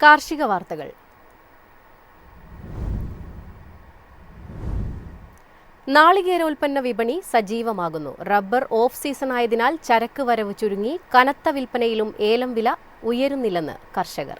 കാർഷിക വാർത്തകൾ. നാളികേരോൽപ്പന്ന വിപണി സജീവമാകുന്നു. റബ്ബർ ഓഫ് സീസൺ ആയതിനാൽ ചരക്ക് വരവ് ചുരുങ്ങി. കനത്ത വിൽപ്പനയിലും ഏലം വില ഉയരുന്നില്ലെന്ന് കർഷകർ.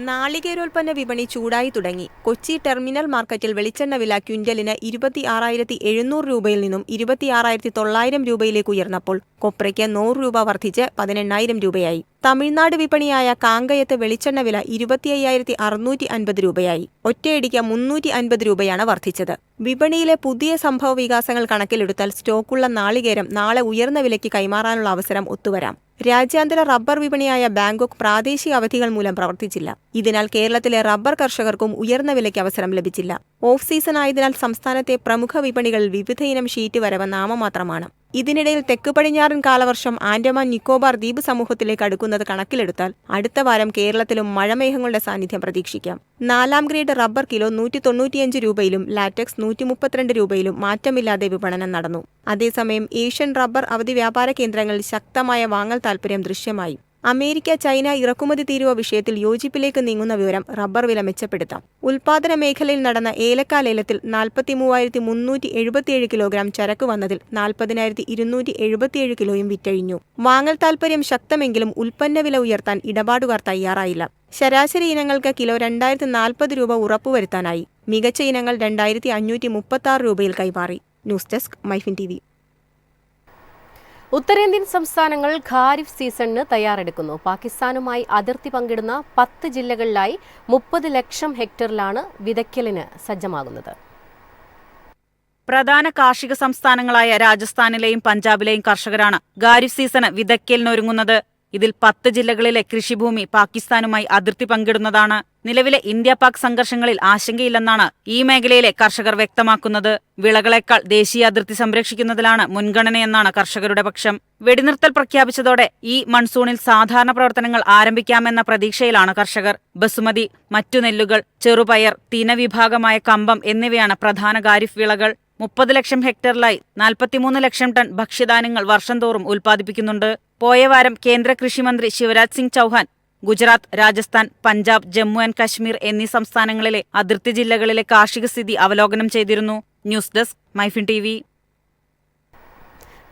നാളികേരോൽപ്പന്ന വിപണി ചൂടായി തുടങ്ങി. കൊച്ചി ടെർമിനൽ മാർക്കറ്റിൽ വെളിച്ചെണ്ണ വില ക്വിന്റലിന് 26,700 രൂപയിൽ നിന്നും 26,900 രൂപയിലേക്ക് ഉയർന്നപ്പോൾ കൊപ്രയ്ക്ക് 100 രൂപ വർദ്ധിച്ച് 18,000 രൂപയായി. തമിഴ്നാട് വിപണിയായ കാങ്കയത്ത് വെളിച്ചെണ്ണ വില 25,650 രൂപയായി. ഒറ്റയടിക്ക് 350 രൂപയാണ് വർദ്ധിച്ചത്. വിപണിയിലെ പുതിയ സംഭവ വികാസങ്ങൾ കണക്കിലെടുത്താൽ സ്റ്റോക്കുള്ള നാളികേരം നാളെ ഉയർന്ന വിലയ്ക്ക് കൈമാറാനുള്ള അവസരം ഒത്തുവരാം. രാജ്യാന്തര റബ്ബർ വിപണിയായ ബാങ്കോക്ക് പ്രാദേശിക അവധികൾ മൂലം പ്രവർത്തിച്ചില്ല. ഇതിനാൽ കേരളത്തിലെ റബ്ബർ കർഷകർക്കും ഉയർന്ന വിലയ്ക്ക് അവസരം ലഭിച്ചില്ല. ഓഫ് സീസൺ ആയതിനാൽ സംസ്ഥാനത്തെ പ്രമുഖ വിപണികളിൽ വിവിധയിനം ഷീറ്റ് വരവ് നാമമാത്രമാണ്. ഇതിനിടയിൽ തെക്ക് പടിഞ്ഞാറൻ കാലവർഷം ആൻഡമാൻ നിക്കോബാർ ദ്വീപ് സമൂഹത്തിലേക്ക് അടുക്കുന്നത് കണക്കിലെടുത്താൽ അടുത്ത വാരം കേരളത്തിലും മഴമേഘങ്ങളുടെ സാന്നിധ്യം പ്രതീക്ഷിക്കാം. 4ാം ഗ്രേഡ് റബ്ബർ കിലോ 195 രൂപയിലും ലാറ്റക്സ് 132 രൂപയിലും മാറ്റമില്ലാതെ വിപണനം നടന്നു. അതേസമയം ഏഷ്യൻ റബ്ബർ അവധി വ്യാപാര കേന്ദ്രങ്ങളിൽ ശക്തമായ വാങ്ങൽ താൽപര്യം ദൃശ്യമായി. അമേരിക്ക ചൈന ഇറക്കുമതി തീരുവ വിഷയത്തിൽ യോജിപ്പിലേക്ക് നീങ്ങുന്ന വിവരം റബ്ബർ വില മെച്ചപ്പെടുത്താം. ഉൽപാദന മേഖലയിൽ നടന്ന ഏലക്ക ലേലത്തിൽ 43,377 കിലോഗ്രാം ചരക്ക് വന്നതിൽ 40,277 കിലോയും വിറ്റഴിഞ്ഞു. വാങ്ങൽ താൽപര്യം ശക്തമെങ്കിലും ഉൽപ്പന്ന വില ഉയർത്താൻ ഇടപാടുകാർ തയ്യാറായില്ല. ശരാശരി ഇനങ്ങൾക്ക് കിലോ 2,040 രൂപ ഉറപ്പുവരുത്താനായി. മികച്ച ഇനങ്ങൾ 2,536 രൂപയിൽ കൈമാറി. News desk Myfin TV. ഉത്തരേന്ത്യൻ സംസ്ഥാനങ്ങൾ ഖാരിഫ് സീസണിന് തയ്യാറെടുക്കുന്നു. പാകിസ്ഥാനുമായി അതിർത്തി പങ്കിടുന്ന 10 ജില്ലകളിലായി 30 ലക്ഷം ഹെക്ടറിലാണ് വിതയ്ക്കലിന് സജ്ജമാകുന്നത്. പ്രധാന കാർഷിക സംസ്ഥാനങ്ങളായ രാജസ്ഥാനിലെയും പഞ്ചാബിലെയും കർഷകരാണ് ഖാരിഫ് സീസണ് വിതയ്ക്കലിനൊരുങ്ങുന്നത്. ഇതിൽ 10 ജില്ലകളിലെ കൃഷിഭൂമി പാകിസ്ഥാനുമായി അതിർത്തി പങ്കിടുന്നതാണ്. നിലവിലെ ഇന്ത്യ പാക് സംഘർഷങ്ങളിൽ ആശങ്കയില്ലെന്നാണ് ഈ മേഖലയിലെ കർഷകർ വ്യക്തമാക്കുന്നത്. വിളകളെക്കാൾ ദേശീയ അതിർത്തി സംരക്ഷിക്കുന്നതിലാണ് മുൻഗണനയെന്നാണ് കർഷകരുടെ പക്ഷം. വെടിനിർത്തൽ പ്രഖ്യാപിച്ചതോടെ ഈ മൺസൂണിൽ സാധാരണ പ്രവർത്തനങ്ങൾ ആരംഭിക്കാമെന്ന പ്രതീക്ഷയിലാണ് കർഷകർ. ബസുമതി, മറ്റു നെല്ലുകൾ, ചെറുപയർ, തിന വിഭാഗമായ കമ്പം എന്നിവയാണ് പ്രധാന ഖാരിഫ് വിളകൾ. 30 ലക്ഷം ഹെക്ടറിലായി 43 ലക്ഷം ടൺ ഭക്ഷ്യധാന്യങ്ങൾ വർഷം തോറും ഉൽപ്പാദിപ്പിക്കുന്നുണ്ട്. പോയ വാരം കേന്ദ്ര കൃഷിമന്ത്രി ശിവരാജ് സിംഗ് ചൌഹാൻ ഗുജറാത്ത്, രാജസ്ഥാൻ, പഞ്ചാബ്, ജമ്മു ആൻഡ് കശ്മീർ എന്നീ സംസ്ഥാനങ്ങളിലെ അതിർത്തി ജില്ലകളിലെ കാർഷിക സ്ഥിതി അവലോകനം ചെയ്തിരുന്നു. News desk Myfin TV.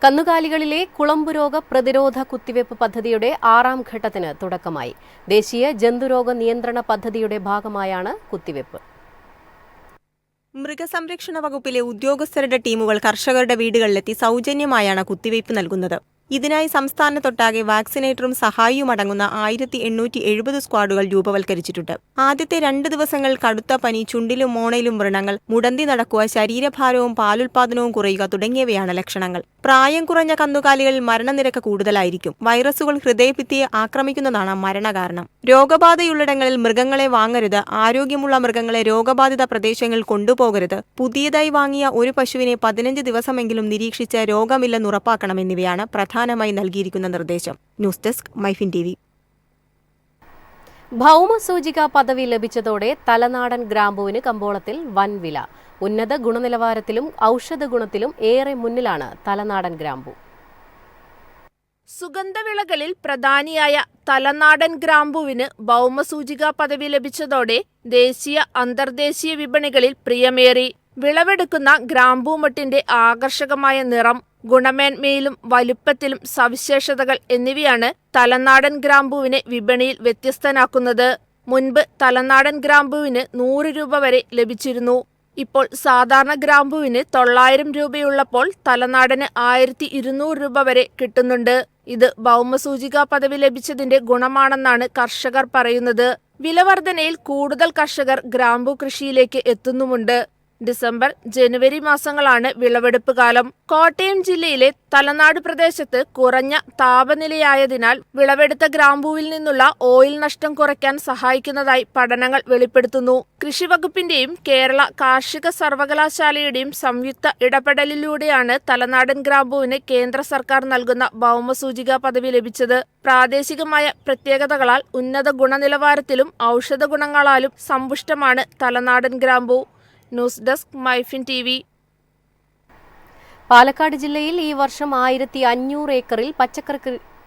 കന്നുകാലികളിലെ കുളമ്പുരോഗ പ്രതിരോധ കുത്തിവയ്പ് പദ്ധതിയുടെ 6ാം ഘട്ടത്തിന് തുടക്കമായി. ദേശീയ ജന്തുരോഗ നിയന്ത്രണ പദ്ധതിയുടെ ഭാഗമായാണ് കുത്തിവയ്പ്. മൃഗസംരക്ഷണ വകുപ്പിലെ ഉദ്യോഗസ്ഥരുടെ ടീമുകൾ കർഷകരുടെ വീടുകളിലെത്തി സൗജന്യമായാണ് കുത്തിവയ്പ് നൽകുന്നത്. ഇതിനായി സംസ്ഥാനത്തൊട്ടാകെ വാക്സിനേറ്ററും സഹായിയുമടങ്ങുന്ന 1,870 സ്ക്വാഡുകൾ രൂപവൽക്കരിച്ചിട്ടുണ്ട്. ആദ്യത്തെ 2 ദിവസങ്ങൾ കടുത്ത പനി, ചുണ്ടിലും മോണയിലും വ്രണങ്ങൾ, മുടന്തി നടക്കുക, ശരീരഭാരവും പാലുൽപാദനവും കുറയുക തുടങ്ങിയവയാണ് ലക്ഷണങ്ങൾ. പ്രായം കുറഞ്ഞ കന്നുകാലികളിൽ മരണനിരക്ക് കൂടുതലായിരിക്കും. വൈറസുകൾ ഹൃദയഭിത്തിയെ ആക്രമിക്കുന്നതാണ് മരണകാരണം. രോഗബാധയുള്ളിടങ്ങളിൽ മൃഗങ്ങളെ വാങ്ങരുത്. ആരോഗ്യമുള്ള മൃഗങ്ങളെ രോഗബാധിത പ്രദേശങ്ങളിൽ കൊണ്ടുപോകരുത്. പുതിയതായി വാങ്ങിയ ഒരു പശുവിനെ 15 ദിവസമെങ്കിലും നിരീക്ഷിച്ച് രോഗമില്ലെന്ന് ഉറപ്പാക്കണമെന്നിവയാണ് പ്രധാനമായി നൽകിയിരിക്കുന്ന നിർദ്ദേശം. News desk Myfin TV. ഭൗമസൂചിക പദവി ലഭിച്ചതോടെ തലനാടൻ ഗ്രാമ്പൂവിന് കമ്പോളത്തിൽ വൻ വില. ഉന്നത ഗുണനിലവാരത്തിലും ഔഷധ ഗുണത്തിലും ഏറെ മുന്നിലാണ് തലനാടൻ ഗ്രാമ്പൂ. സുഗന്ധവിളകളിൽ പ്രധാനിയായ തലനാടൻ ഗ്രാമ്പൂവിന് ഭൗമസൂചിക പദവി ലഭിച്ചതോടെ ദേശീയ അന്തർദേശീയ വിപണികളിൽ പ്രിയമേറി. വിളവെടുക്കുന്ന ഗ്രാമ്പൂമൊട്ടിന്റെ ആകർഷകമായ നിറം, ഗുണമേന്മയിലും വലുപ്പത്തിലും സവിശേഷതകൾ എന്നിവയാണ് തലനാടൻ ഗ്രാമ്പൂവിനെ വിപണിയിൽ വ്യത്യസ്തനാക്കുന്നത്. മുൻപ് തലനാടൻ ഗ്രാമ്പൂവിന് 100 രൂപ വരെ ലഭിച്ചിരുന്നു. ഇപ്പോൾ സാധാരണ ഗ്രാമ്പൂവിന് 900 രൂപയുള്ളപ്പോൾ തലനാടന് 1,200 രൂപ വരെ കിട്ടുന്നുണ്ട്. ഇത് ഭൗമസൂചിക പദവി ലഭിച്ചതിന്റെ ഗുണമാണെന്നാണ് കർഷകർ പറയുന്നത്. വിലവർധനയിൽ കൂടുതൽ കർഷകർ ഗ്രാമ്പൂ കൃഷിയിലേക്ക് എത്തുന്നുമുണ്ട്. ഡിസംബർ, ജനുവരി മാസങ്ങളാണ് വിളവെടുപ്പ് കാലം. കോട്ടയം ജില്ലയിലെ തലനാട് പ്രദേശത്ത് കുറഞ്ഞ താപനിലയായതിനാൽ വിളവെടുത്ത ഗ്രാമ്പൂവിൽ നിന്നുള്ള ഓയിൽ നഷ്ടം കുറയ്ക്കാൻ സഹായിക്കുന്നതായി പഠനങ്ങൾ വെളിപ്പെടുത്തുന്നു. കൃഷിവകുപ്പിന്റെയും കേരള കാർഷിക സർവകലാശാലയുടെയും സംയുക്ത ഇടപെടലിലൂടെയാണ് തലനാടൻ ഗ്രാമ്പൂവിന് കേന്ദ്ര സർക്കാർ നൽകുന്ന ഭൗമസൂചിക പദവി ലഭിച്ചത്. പ്രാദേശികമായ പ്രത്യേകതകളാൽ ഉന്നത ഗുണനിലവാരത്തിലും ഔഷധ ഗുണങ്ങളാലും സമ്പുഷ്ടമാണ് തലനാടൻ ഗ്രാമ്പൂ. News desk Myfin TV. Palakkad ജില്ലയിൽ ഈ വർഷം 1,500 ഏക്കറിൽ പച്ചക്കറി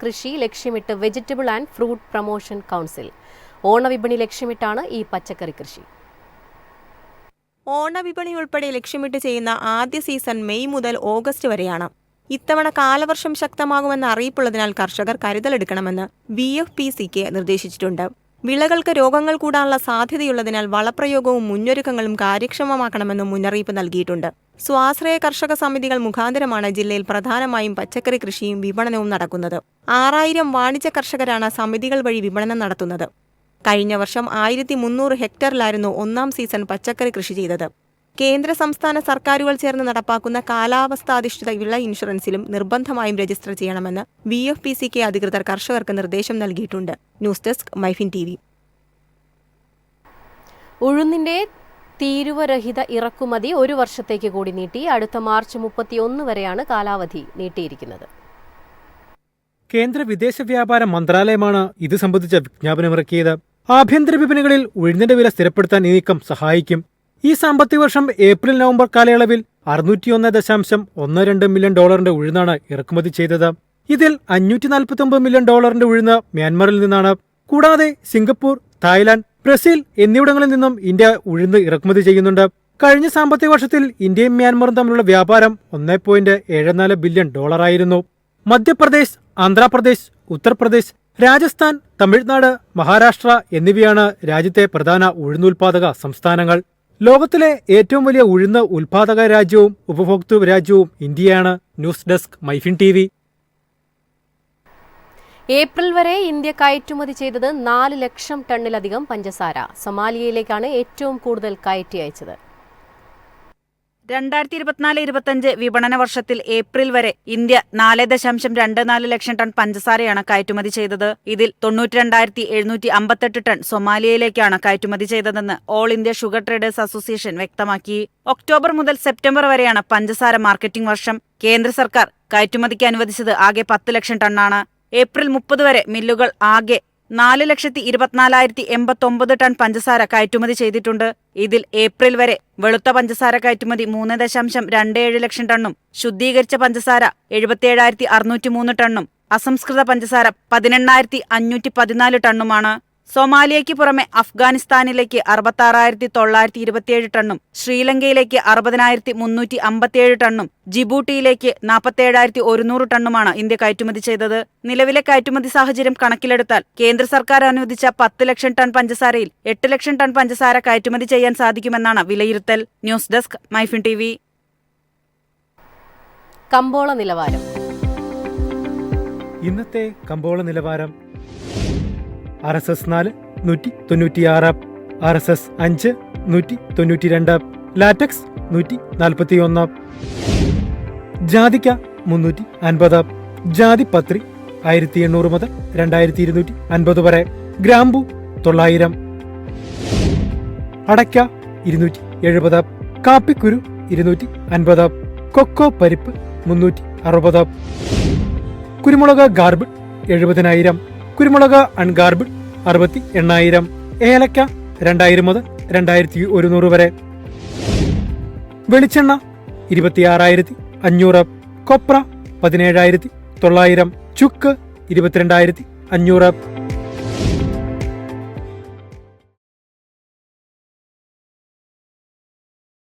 കൃഷി ലക്ഷ്യമിട്ട് vegetable and fruit promotion council. ഓണവിപണി ലക്ഷ്യമിട്ടാണ് ഈ പച്ചക്കറി കൃഷി. ഓണവിപണി ഉൾപ്പെടെ ലക്ഷ്യമിട്ട് ചെയ്യുന്ന ആദ്യ സീസൺ മെയ് മുതൽ ഓഗസ്റ്റ് വരെയാണ്. ഇത്തവണ കാലവർഷം ശക്തമാകുമെന്ന അറിയിപ്പുള്ളതിനാൽ കർഷകർ കരുതലെടുക്കണമെന്ന് VFPCK നിർദ്ദേശിച്ചിട്ടുണ്ട്. വിളകൾക്ക് രോഗങ്ങൾ കൂടാനുള്ള സാധ്യതയുള്ളതിനാൽ വളപ്രയോഗവും മുന്നൊരുക്കങ്ങളും കാര്യക്ഷമമാക്കണമെന്നും മുന്നറിയിപ്പ് നൽകിയിട്ടുണ്ട്. സ്വാശ്രയ കർഷക സമിതികൾ മുഖാന്തരമാണ് ജില്ലയിൽ പ്രധാനമായും പച്ചക്കറി കൃഷിയും വിപണനവും നടക്കുന്നത്. 6000 വാണിജ്യ കർഷകരാണ് സമിതികൾ വഴി വിപണനം നടത്തുന്നത്. കഴിഞ്ഞ വർഷം 1300 ഹെക്ടറിലായിരുന്നു ഒന്നാം സീസൺ പച്ചക്കറി കൃഷി ചെയ്തത്. കേന്ദ്ര സംസ്ഥാന സർക്കാരുകൾ ചേർന്ന് നടപ്പാക്കുന്ന കാലാവസ്ഥാധിഷ്ഠിത വിള ഇൻഷുറൻസിലും നിർബന്ധമായും രജിസ്റ്റർ ചെയ്യണമെന്ന് VFPCK അധികൃതർ കർഷകർക്ക് നിർദ്ദേശം നൽകിയിട്ടുണ്ട്. News desk Myfin TV. ഉഴുന്നിന്റെ തീരുവരഹിത ഇറക്കുമതി 1 വർഷത്തേക്ക് കൂടി നീട്ടി. അടുത്ത മാർച്ച് 31 വരെയാണ് കാലാവധി നീട്ടിയിരിക്കുന്നത്. കേന്ദ്ര വിദേശ വ്യാപാര മന്ത്രാലയമാണ് ഇത് സംബന്ധിച്ച വിജ്ഞാപനമിറക്കിയത്. ആഭ്യന്തര വിപണികളിൽ ഉഴുന്നിന്റെ വില സ്ഥിരപ്പെടുത്താൻ ഈ നീക്കം സഹായിക്കും. ഈ സാമ്പത്തിക വർഷം ഏപ്രിൽ-നവംബർ കാലയളവിൽ $601.12 മില്യൺ ഉഴുന്നാണ് ഇറക്കുമതി ചെയ്തത്. ഇതിൽ $549 മില്യൺ ഉഴുന്ന് മ്യാൻമറിൽ നിന്നാണ്. കൂടാതെ സിംഗപ്പൂർ, തായ്ലാന്റ്, ബ്രസീൽ എന്നിവിടങ്ങളിൽ നിന്നും ഇന്ത്യ ഉഴുന്ന് ഇറക്കുമതി ചെയ്യുന്നുണ്ട്. കഴിഞ്ഞ സാമ്പത്തിക വർഷത്തിൽ ഇന്ത്യയും മ്യാൻമറും തമ്മിലുള്ള വ്യാപാരം $1.74 ബില്യൺ ആയിരുന്നു. മധ്യപ്രദേശ്, ആന്ധ്രാപ്രദേശ്, ഉത്തർപ്രദേശ്, രാജസ്ഥാൻ, തമിഴ്നാട്, മഹാരാഷ്ട്ര എന്നിവയാണ് രാജ്യത്തെ പ്രധാന ഉഴുന്നുൽപാദക സംസ്ഥാനങ്ങൾ. ലോകത്തിലെ ഏറ്റവും വലിയ ഉഴുന്ന് ഉൽപാദക രാജ്യവും ഉപഭോക്തൃ രാജ്യവും ഇന്ത്യയാണ്. News desk Myfin TV. April വരെ ഇന്ത്യ കയറ്റുമതി ചെയ്തത് 4 ലക്ഷം ടണ്ണിലധികം പഞ്ചസാര. സൊമാലിയയിലേക്കാണ് ഏറ്റവും കൂടുതൽ കയറ്റി അയച്ചത്. 2024-25 വിപണന വർഷത്തിൽ ഏപ്രിൽ വരെ ഇന്ത്യ 4.24 ലക്ഷം ടൺ പഞ്ചസാരയാണ് കയറ്റുമതി ചെയ്തത്. ഇതിൽ 92,758 ടൺ സൊമാലിയയിലേക്കാണ് കയറ്റുമതി ചെയ്തതെന്ന് all India sugar traders association വ്യക്തമാക്കി. ഒക്ടോബർ മുതൽ സെപ്റ്റംബർ വരെയാണ് പഞ്ചസാര മാർക്കറ്റിംഗ് വർഷം. കേന്ദ്ര സർക്കാർ കയറ്റുമതിക്ക് അനുവദിച്ചത് ആകെ 10 ലക്ഷം ടണ്ണാണ്. ഏപ്രിൽ 30 വരെ മില്ലുകൾ ആകെ 4,24,089 ടൺ പഞ്ചസാര കയറ്റുമതി ചെയ്തിട്ടുണ്ട്. ഇതിൽ ഏപ്രിൽ വരെ വെളുത്ത പഞ്ചസാര കയറ്റുമതി 3.27 ലക്ഷം ടണ്ണും ശുദ്ധീകരിച്ച പഞ്ചസാര 77,603 ടണ്ണും അസംസ്കൃത പഞ്ചസാര 18,514 ടണ്ണുമാണ്. സൊമാലിയയ്ക്ക് പുറമെ അഫ്ഗാനിസ്ഥാനിലേക്ക് 66,927 ടണ്ണും ശ്രീലങ്കയിലേക്ക് 60,357 ടണ്ണും ജിബൂട്ടിയിലേക്ക് 47,100 ടണ്ണുമാണ് ഇന്ത്യ കയറ്റുമതി ചെയ്തത്. നിലവിലെ കയറ്റുമതി സാഹചര്യം കണക്കിലെടുത്താൽ കേന്ദ്ര സർക്കാർ അനുവദിച്ച 10 ലക്ഷം ടൺ പഞ്ചസാരയിൽ 8 ലക്ഷം ടൺ പഞ്ചസാര കയറ്റുമതി ചെയ്യാൻ സാധിക്കുമെന്നാണ് വിലയിരുത്തൽ. News desk Myfin TV. കമ്പോള നിലവാരം. ഇന്നത്തെ കമ്പോള നിലവാരം: RSS 4 196, RSS 5 192, ലാറ്റക്സ് 141, ജാതിക്ക 350, ജാതിപത്രി 1800 മുതൽ 2250 വരെ, ഗ്രാമ്പു 900, അടയ്ക്ക 270, കാപ്പിക്കുരു 250, കൊക്കോ പരിപ്പ് 360, കുരുമുളക് ഗാർബിൾ 70,000, കുരുമുളക് അൺഗാർബിൾ 68,000, ഏലക്ക 2000 മുതൽ 2100 വരെ, വെളിച്ചെണ്ണ 26,500, കൊപ്ര 17,900, ചുക്ക് 22,500.